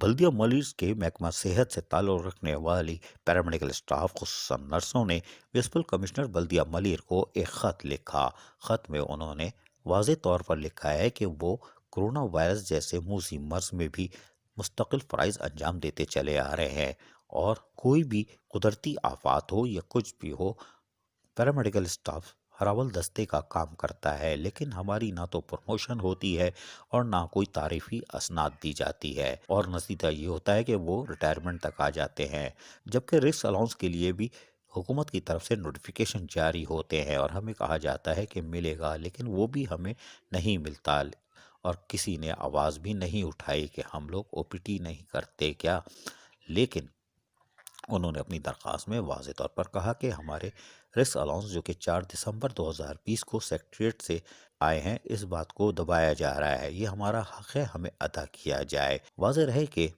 بلدیہ ملیز کے محکمہ صحت سے تعلق رکھنے والی پیرامیڈیکل اسٹاف خصوصاً نرسوں نے میونسپل کمشنر بلدیہ ملیر کو ایک خط لکھا۔ خط میں انہوں نے واضح طور پر لکھا ہے کہ وہ کرونا وائرس جیسے موذی مرض میں بھی مستقل فرائض انجام دیتے چلے آ رہے ہیں، اور کوئی بھی قدرتی آفات ہو یا کچھ بھی ہو، پیرامیڈیکل اسٹاف ہراول دستے کا کام کرتا ہے، لیکن ہماری نہ تو پروموشن ہوتی ہے اور نہ کوئی تعریفی اسناد دی جاتی ہے، اور نتیجہ یہ ہوتا ہے کہ وہ ریٹائرمنٹ تک آ جاتے ہیں، جبکہ رسک الاؤنس کے لیے بھی حکومت کی طرف سے نوٹیفیکیشن جاری ہوتے ہیں اور ہمیں کہا جاتا ہے کہ ملے گا، لیکن وہ بھی ہمیں نہیں ملتا، اور کسی نے آواز بھی نہیں اٹھائی کہ ہم لوگ او پی ٹی نہیں کرتے کیا۔ لیکن انہوں نے اپنی درخواست میں واضح طور پر کہا کہ ہمارے رسک الاؤنس جو کہ 4 دسمبر 2020 کو سیکٹریٹ سے آئے ہیں، اس بات کو دبایا جا رہا ہے، یہ ہمارا حق ہے، ہمیں ادا کیا جائے۔ واضح رہے کہ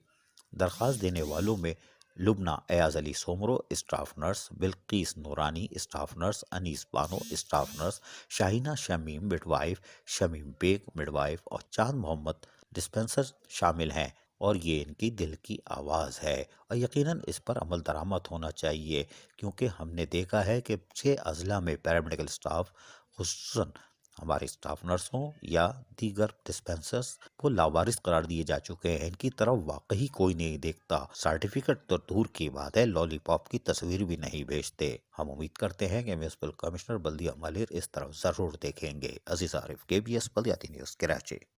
درخواست دینے والوں میں Lubna Ayaz Ali Soomro staff nurse, Bilquis Noorani staff nurse, Anees Bano staff nurse, Shahina Shamim midwife, Shamim Baig midwife اور چاند محمد ڈسپنسر شامل ہیں، اور یہ ان کی دل کی آواز ہے، اور یقیناً اس پر عمل درآمد ہونا چاہیے، کیونکہ ہم نے دیکھا ہے کہ 6 اضلاع میں پیرامیڈیکل اسٹاف خصوصاً ہمارے اسٹاف نرسوں یا دیگر ڈسپنسرز کو لاوارث قرار دیے جا چکے ہیں، ان کی طرف واقعی کوئی نہیں دیکھتا، سرٹیفکیٹ تو دور کی بات ہے، لالی پاپ کی تصویر بھی نہیں بھیجتے۔ ہم امید کرتے ہیں کہ میونسپل کمشنر بلدیہ ملیر اس طرف ضرور دیکھیں گے۔ عزیز عارف، KBS بلدیاتی نیوز، کراچی۔